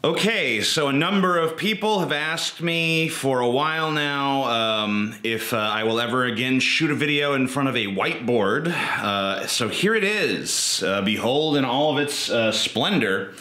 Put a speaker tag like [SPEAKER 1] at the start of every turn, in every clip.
[SPEAKER 1] Okay, so a number of people have asked me for a while now if I will ever again shoot a video in front of a whiteboard. So here it is. Behold in all of its splendor.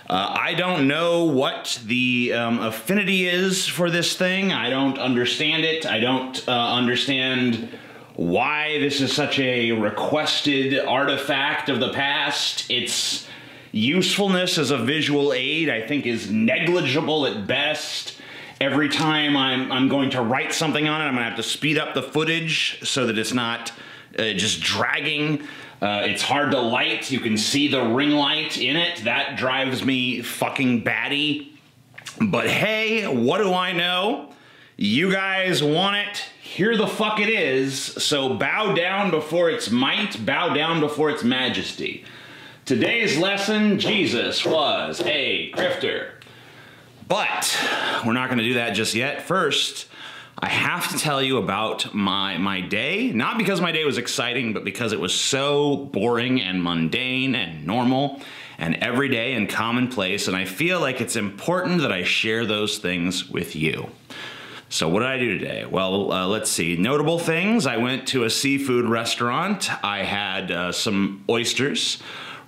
[SPEAKER 1] I don't know what the affinity is for this thing. I don't understand it. I don't understand why this is such a requested artifact of the past. Its usefulness as a visual aid, I think, is negligible at best. Every time I'm going to write something on it, I'm going to have to speed up the footage so that it's not just dragging. It's hard to light. You can see the ring light in it. That drives me fucking batty. But hey, what do I know? You guys want it. Here the fuck it is. So bow down before its might. Bow down before its majesty. Today's lesson, Jesus was a grifter. But we're not going to do that just yet. First, I have to tell you about my day. Not because my day was exciting, but because it was so boring and mundane and normal and everyday and commonplace. And I feel like it's important that I share those things with you. So what did I do today? Well, let's see. Notable things. I went to a seafood restaurant. I had some oysters.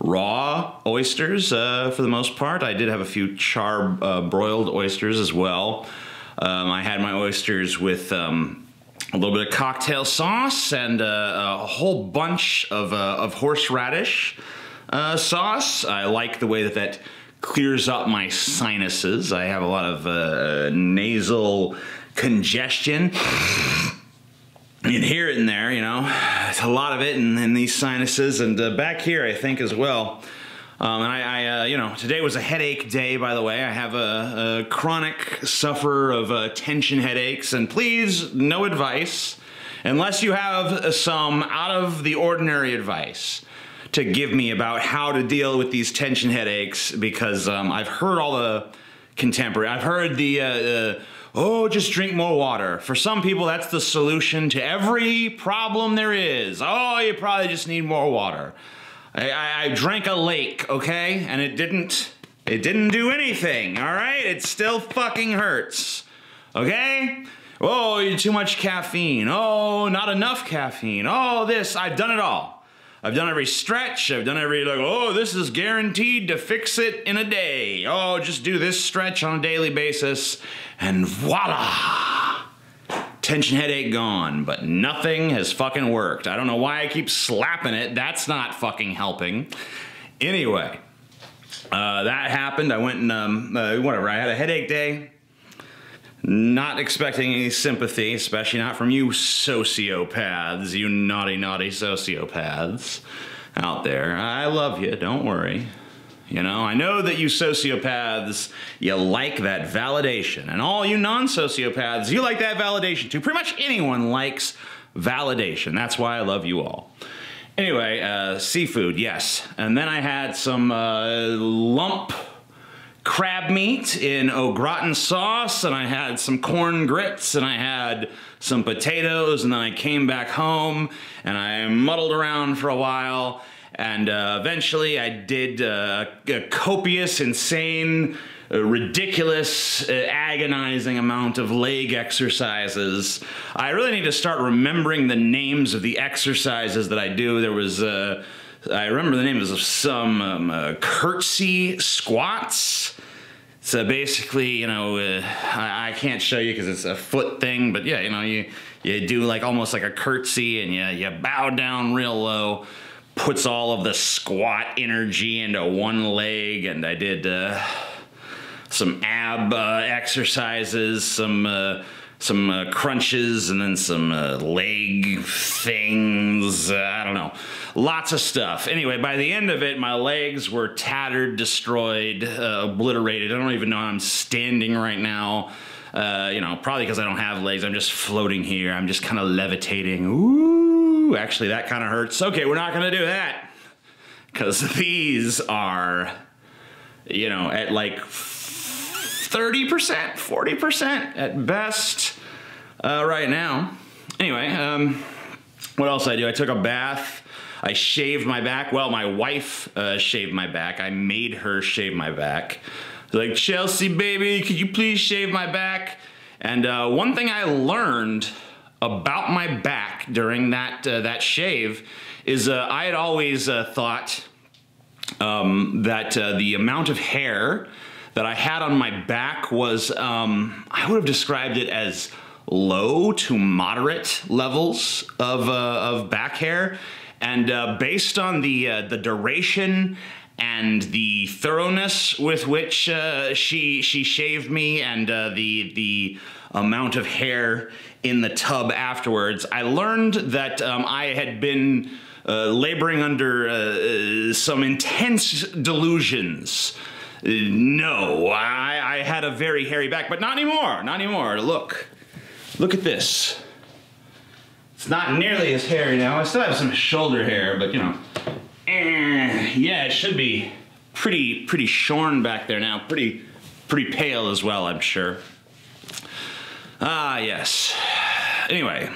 [SPEAKER 1] Raw oysters for the most part. I did have a few broiled oysters as well. I had my oysters with a little bit of cocktail sauce and a whole bunch of horseradish sauce. I like the way that clears up my sinuses. I have a lot of nasal congestion. You can hear it in there, you know. It's a lot of it in these sinuses, and back here, I think, as well. And you know, today was a headache day, by the way. I have a chronic sufferer of tension headaches, and please, no advice, unless you have some out of the ordinary advice to give me about how to deal with these tension headaches, because I've heard all the contemporary. I've heard the oh, just drink more water. For some people, that's the solution to every problem there is. Oh, you probably just need more water. I drank a lake, okay? And it didn't do anything, all right? It still fucking hurts, okay? Oh, you too much caffeine. Oh, not enough caffeine. Oh, this, I've done it all. I've done every stretch. I've done every, like, oh, this is guaranteed to fix it in a day. Oh, just do this stretch on a daily basis, and voila! Tension headache gone, but nothing has fucking worked. I don't know why I keep slapping it. That's not fucking helping. Anyway, that happened. I went and, whatever, I had a headache day. Not expecting any sympathy, especially not from you sociopaths, you naughty, naughty sociopaths out there. I love you, don't worry. You know, I know that you sociopaths, you like that validation. And all you non-sociopaths, you like that validation too. Pretty much anyone likes validation. That's why I love you all. Anyway, seafood, yes. And then I had some lump crab meat in au gratin sauce, and I had some corn grits, and I had some potatoes, and then I came back home and I muddled around for a while, and eventually I did a copious, insane, ridiculous, agonizing amount of leg exercises. I really need to start remembering the names of the exercises that I do. There was I remember the name of some curtsy squats. So basically, you know, I can't show you because it's a foot thing, but yeah, you know, you do like almost like a curtsy, and you bow down real low, puts all of the squat energy into one leg, and I did some ab exercises, some crunches, and then some leg things, I don't know. Lots of stuff. Anyway, by the end of it, my legs were tattered, destroyed, obliterated. I don't even know how I'm standing right now. You know, probably because I don't have legs. I'm just floating here. I'm just kind of levitating. Ooh, actually, that kind of hurts. Okay, we're not going to do that. Because these are, you know, at like 30%, 40% at best right now. Anyway, what else did I do? I took a bath. I shaved my back. Well, my wife shaved my back. I made her shave my back. Like, Chelsea, baby, could you please shave my back? And one thing I learned about my back during that shave is I had always thought that the amount of hair that I had on my back was, I would have described it as low to moderate levels of back hair. And based on the duration and the thoroughness with which she shaved me, and the amount of hair in the tub afterwards, I learned that I had been laboring under some intense delusions. No, I had a very hairy back, but not anymore, not anymore. Look at this. It's not nearly as hairy now. I still have some shoulder hair, but you know, yeah, it should be pretty shorn back there now. Pretty pale as well, I'm sure. Ah, yes. Anyway,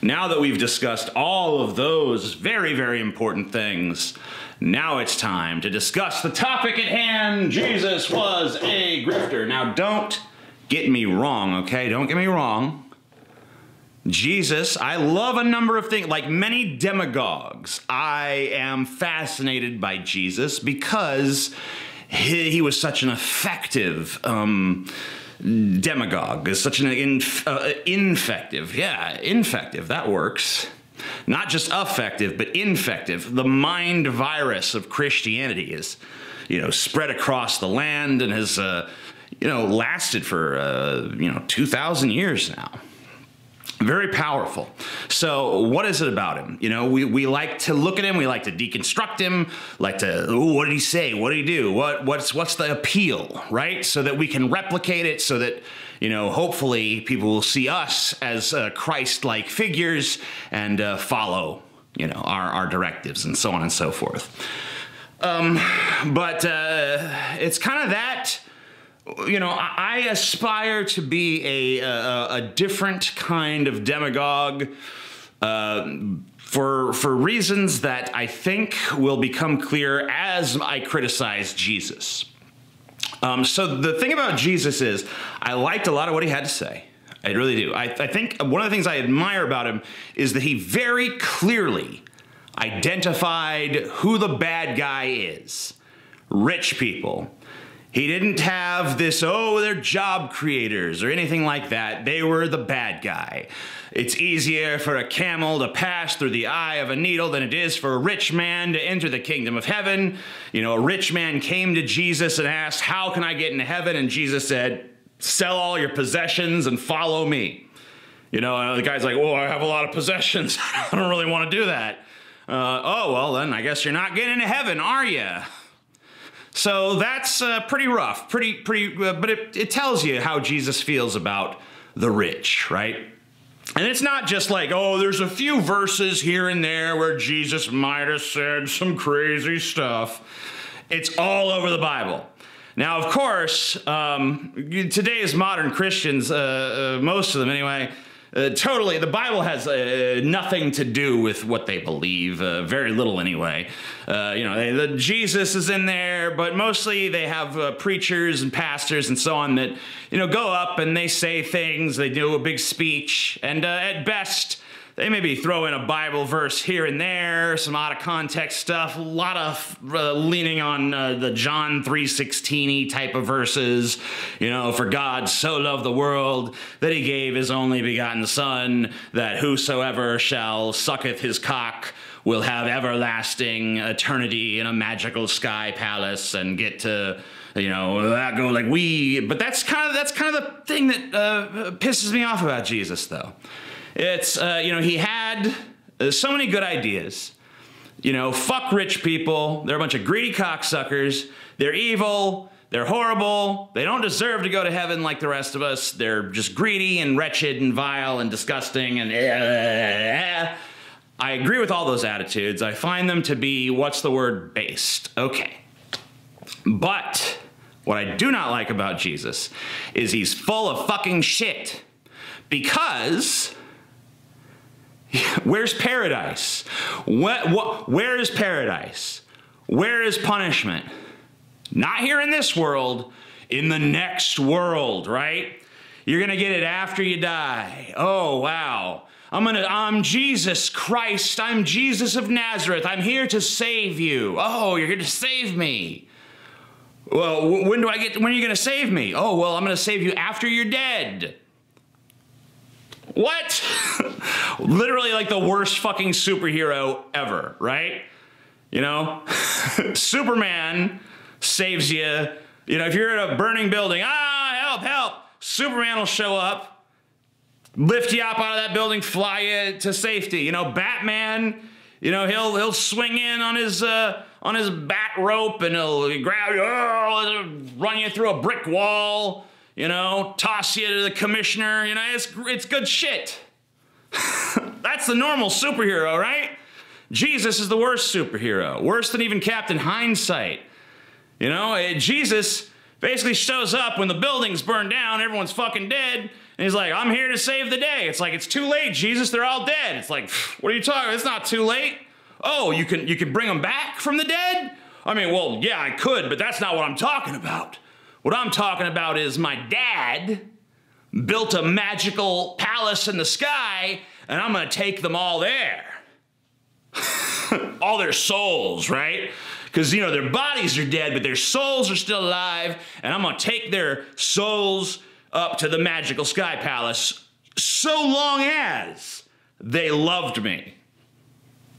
[SPEAKER 1] now that we've discussed all of those very, very important things, now it's time to discuss the topic at hand. Jesus was a grifter. Now, don't get me wrong, okay? Don't get me wrong. Jesus, I love a number of things. Like many demagogues, I am fascinated by Jesus because he was such an effective demagogue, is such an infective. Yeah, infective, that works. Not just effective, but infective. The mind virus of Christianity is, you know, spread across the land and has, you know, lasted for, you know, 2,000 years now. Very powerful. So what is it about him? You know, we like to look at him, we like to deconstruct him, like to, ooh, what did he say? What did he do? What's the appeal, right? So that we can replicate it, so that, you know, hopefully people will see us as Christ-like figures and follow, you know, our directives and so on and so forth. But it's kind of that. You know, I aspire to be a different kind of demagogue for reasons that I think will become clear as I criticize Jesus. So the thing about Jesus is, I liked a lot of what he had to say. I really do. I think one of the things I admire about him is that he very clearly identified who the bad guy is. Rich people. He didn't have this, oh, they're job creators or anything like that. They were the bad guy. It's easier for a camel to pass through the eye of a needle than it is for a rich man to enter the kingdom of heaven. You know, a rich man came to Jesus and asked, how can I get into heaven? And Jesus said, sell all your possessions and follow me. You know, the guy's like, well, I have a lot of possessions. I don't really want to do that. Oh, well, then I guess you're not getting into heaven, are you? So that's pretty rough, but it tells you how Jesus feels about the rich, right? And it's not just like, oh, there's a few verses here and there where Jesus might have said some crazy stuff. It's all over the Bible. Now, of course, today's modern Christians, most of them anyway, totally, the Bible has nothing to do with what they believe, very little anyway. You know, Jesus is in there, but mostly they have preachers and pastors and so on that, you know, go up and they say things, they do a big speech, and at best, they maybe throw in a Bible verse here and there, some out of context stuff, a lot of leaning on the John 3:16-y type of verses. You know, for God so loved the world that he gave his only begotten Son, that whosoever shall sucketh his cock will have everlasting eternity in a magical sky palace and get to, you know, that go like we. But that's kind of the thing that pisses me off about Jesus, though. It's, you know, he had so many good ideas. You know, fuck rich people. They're a bunch of greedy cocksuckers. They're evil. They're horrible. They don't deserve to go to heaven like the rest of us. They're just greedy and wretched and vile and disgusting and I agree with all those attitudes. I find them to be, what's the word, based. Okay. But what I do not like about Jesus is he's full of fucking shit. Because where's paradise? Where is paradise? Where is punishment? Not here in this world, in the next world, right? You're gonna get it after you die. Oh, wow. I'm Jesus Christ. I'm Jesus of Nazareth. I'm here to save you. Oh, you're here to save me. Well, when are you gonna save me? Oh, well, I'm gonna save you after you're dead. What? Literally like the worst fucking superhero ever, right? You know? Superman saves you. You know, if you're in a burning building, help, help. Superman will show up, lift you up out of that building, fly you to safety. You know, Batman, you know, he'll swing in on his bat rope and he'll grab you, run you through a brick wall, you know, toss you to the commissioner. You know, it's good shit. That's the normal superhero, right? Jesus is the worst superhero, worse than even Captain Hindsight. You know, Jesus basically shows up when the building's burned down, everyone's fucking dead, and he's like, I'm here to save the day. It's like, it's too late, Jesus, they're all dead. It's like, what are you talking about? It's not too late. Oh, you can bring them back from the dead? I mean, well, yeah, I could, but that's not what I'm talking about. What I'm talking about is my dad built a magical palace in the sky, and I'm gonna take them all there. All their souls, right? Because, you know, their bodies are dead, but their souls are still alive, and I'm gonna take their souls up to the magical sky palace so long as they loved me.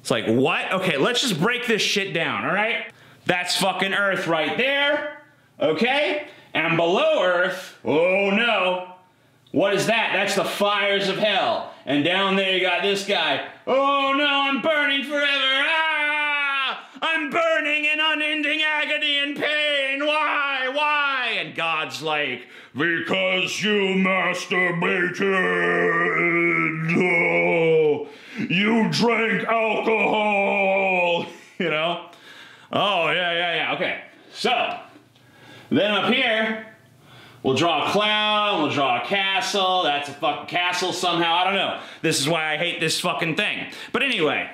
[SPEAKER 1] It's like, what? Okay, let's just break this shit down, all right? That's fucking Earth right there, okay? And below Earth, oh no, what is that? That's the fires of hell. And down there you got this guy. Oh no, I'm burning forever. Ah! I'm burning in unending agony and pain. Why? Why? And God's like, because you masturbated. Oh, you drank alcohol. You know? Oh, yeah. Okay. So, then up here, we'll draw a cloud, we'll draw a castle. That's a fucking castle somehow. I don't know. This is why I hate this fucking thing. But anyway,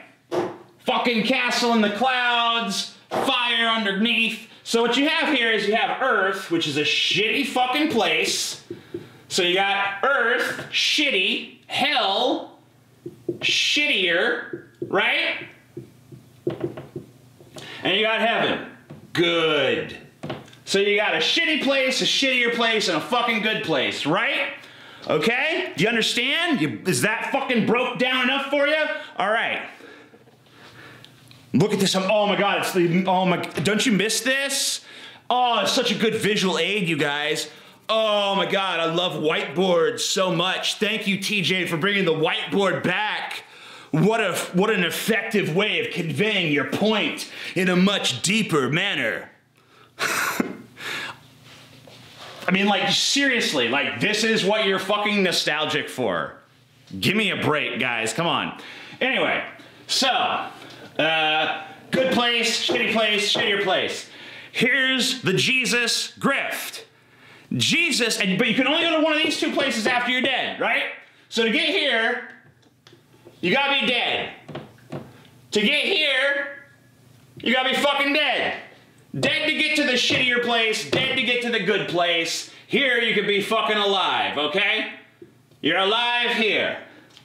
[SPEAKER 1] fucking castle in the clouds, fire underneath. So what you have here is you have Earth, which is a shitty fucking place. So you got Earth, shitty, hell, shittier, right? And you got heaven, good. So you got a shitty place, a shittier place, and a fucking good place, right? Okay? Do you understand? Is that fucking broke down enough for you? All right. Look at this. Oh my God, don't you miss this? Oh, it's such a good visual aid, you guys. Oh my God, I love whiteboards so much. Thank you, TJ, for bringing the whiteboard back. What an effective way of conveying your point in a much deeper manner. I mean, like, seriously, like, this is what you're fucking nostalgic for. Give me a break, guys, come on. Anyway, so, good place, shittier place. Here's the Jesus grift. Jesus, but you can only go to one of these two places after you're dead, right? So to get here, you gotta be dead. To get here, you gotta be fucking dead. Dead to get to the shittier place, dead to get to the good place. Here you can be fucking alive, okay? You're alive here.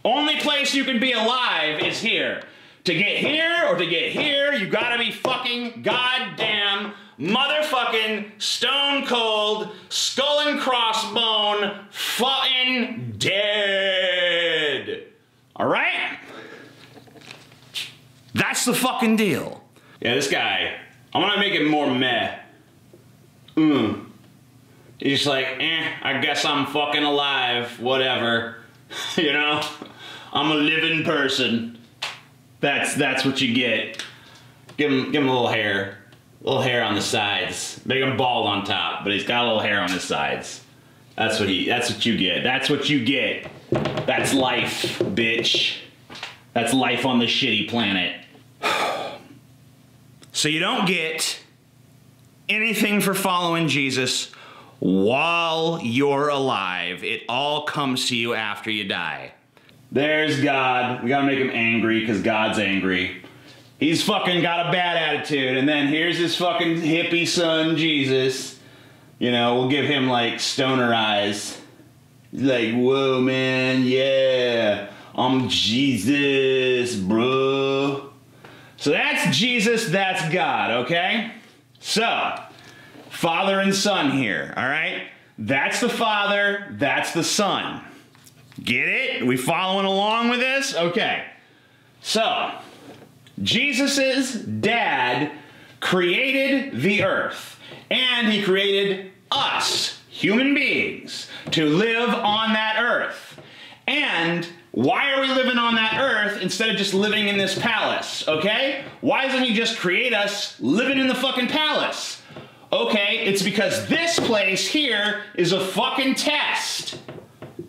[SPEAKER 1] Only place you can be alive is here. To get here or to get here, you gotta be fucking goddamn motherfucking stone cold, skull and crossbone, fucking dead. Alright? That's the fucking deal. Yeah, this guy, I'm gonna make it more meh. He's just like, I guess I'm fucking alive, whatever. You know? I'm a living person. That's what you get. Give him a little hair. A little hair on the sides. Make him bald on top, but he's got a little hair on his sides. That's what you get. That's what you get. That's life, bitch. That's life on the shitty planet. So you don't get anything for following Jesus while you're alive. It all comes to you after you die. There's God. We gotta make him angry because God's angry. He's fucking got a bad attitude. And then here's his fucking hippie son, Jesus. You know, we'll give him like stoner eyes. Like, whoa, man, yeah, I'm Jesus, bro. So that's Jesus, that's God, okay? So, Father and Son here, all right? That's the Father, that's the Son. Get it? We following along with this? Okay. So, Jesus' dad created the earth, and he created us, human beings, to live on that earth. And why are we living on that earth instead of just living in this palace, okay? Why doesn't he just create us living in the fucking palace? Okay, it's because this place here is a fucking test.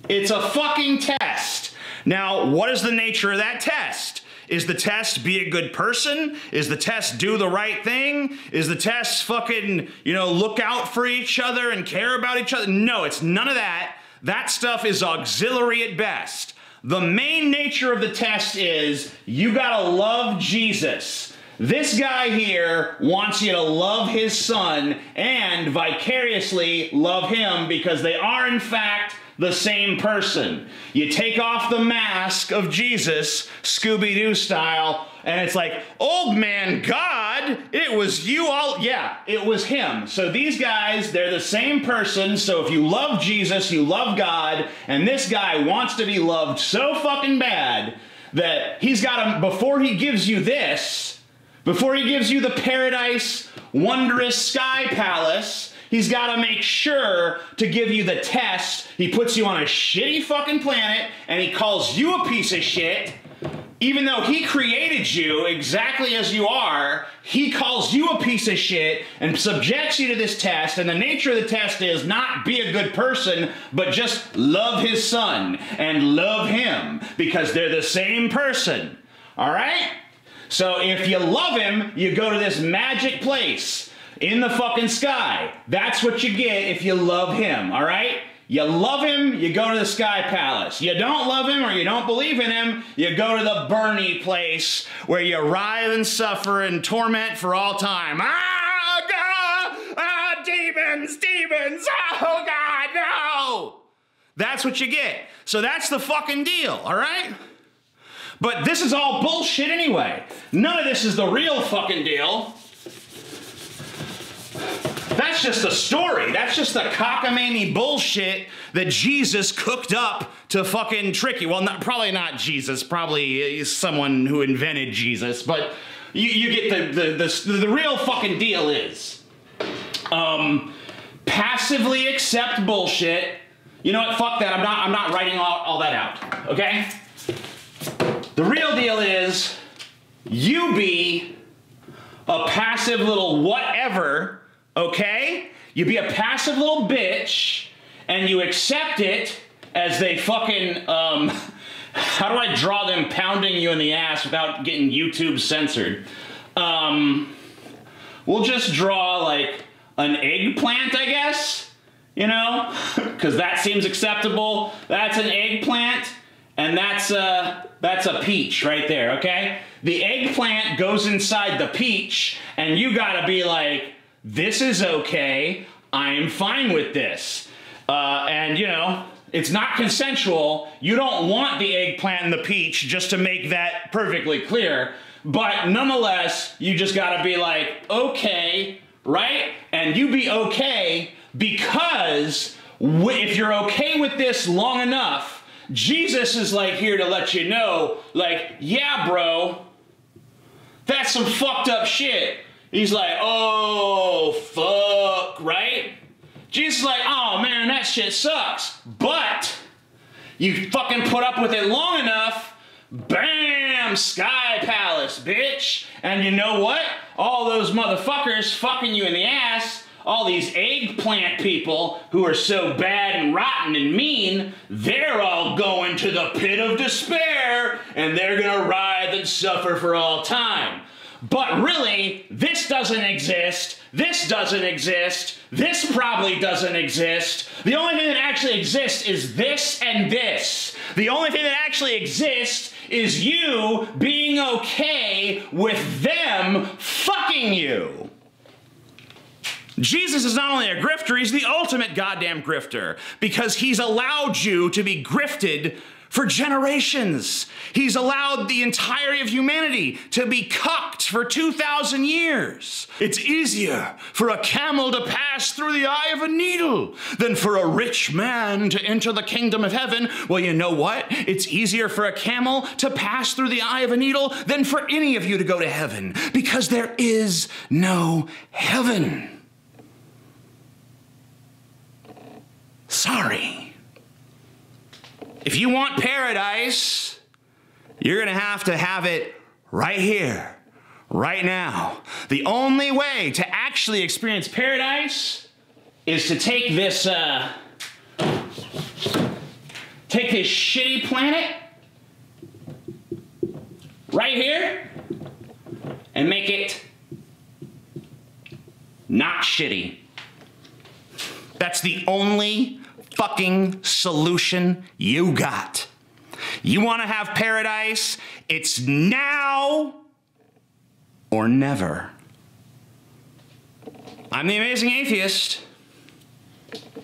[SPEAKER 1] It's a fucking test. Now, what is the nature of that test? Is the test be a good person? Is the test do the right thing? Is the test fucking, you know, look out for each other and care about each other? No, it's none of that. That stuff is auxiliary at best. The main nature of the test is you gotta love Jesus. This guy here wants you to love his son and vicariously love him because they are in fact the same person. You take off the mask of Jesus, Scooby-Doo style, and it's like, old man God, it was you all, yeah, it was him. So these guys, they're the same person, so if you love Jesus, you love God, and this guy wants to be loved so fucking bad that he's got to, before he gives you this, before he gives you the paradise, wondrous sky palace, he's got to make sure to give you the test. He puts you on a shitty fucking planet, and he calls you a piece of shit. Even though he created you exactly as you are, he calls you a piece of shit and subjects you to this test, and the nature of the test is not be a good person, but just love his son and love him, because they're the same person. All right? So if you love him, you go to this magic place in the fucking sky. That's what you get if you love him, all right? You love him, you go to the sky palace. You don't love him or you don't believe in him, you go to the Bernie place where you writhe and suffer and torment for all time. Ah, God! Ah, demons, demons! Oh, God, no! That's what you get. So that's the fucking deal, all right? But this is all bullshit anyway. None of this is the real fucking deal. That's just a story. That's just the cockamamie bullshit that Jesus cooked up to fucking trick you. Well, probably not Jesus. Probably someone who invented Jesus. But you get the real fucking deal is passively accept bullshit. You know what? Fuck that. I'm not writing all that out. Okay? The real deal is you be a passive little whatever. Okay? You be a passive little bitch, and you accept it as they fucking, how do I draw them pounding you in the ass without getting YouTube censored? We'll just draw, like, an eggplant, I guess, you know? Because that seems acceptable. That's an eggplant, and that's a peach right there, okay? The eggplant goes inside the peach, and you gotta be like, this is okay, I'm fine with this. And you know, it's not consensual. You don't want the eggplant and the peach, just to make that perfectly clear. But nonetheless, you just gotta be like, okay, right? And you be okay because if you're okay with this long enough, Jesus is like here to let you know, like, yeah, bro, that's some fucked up shit. He's like, oh, fuck, right? Jesus is like, oh, man, that shit sucks. But you fucking put up with it long enough, bam, sky palace, bitch. And you know what? All those motherfuckers fucking you in the ass, all these eggplant people who are so bad and rotten and mean, they're all going to the pit of despair, and they're gonna writhe and suffer for all time. But really, this doesn't exist, this doesn't exist, this probably doesn't exist. The only thing that actually exists is this and this. The only thing that actually exists is you being okay with them fucking you. Jesus is not only a grifter, he's the ultimate goddamn grifter, because he's allowed you to be grifted for generations. He's allowed the entirety of humanity to be cucked for 2,000 years. It's easier for a camel to pass through the eye of a needle than for a rich man to enter the kingdom of heaven. Well, you know what? It's easier for a camel to pass through the eye of a needle than for any of you to go to heaven, because there is no heaven. Sorry. If you want paradise, you're going to have it right here, right now. The only way to actually experience paradise is to take this shitty planet right here and make it not shitty. That's the only fucking solution you got. You want to have paradise? It's now or never. I'm the Amazing Atheist.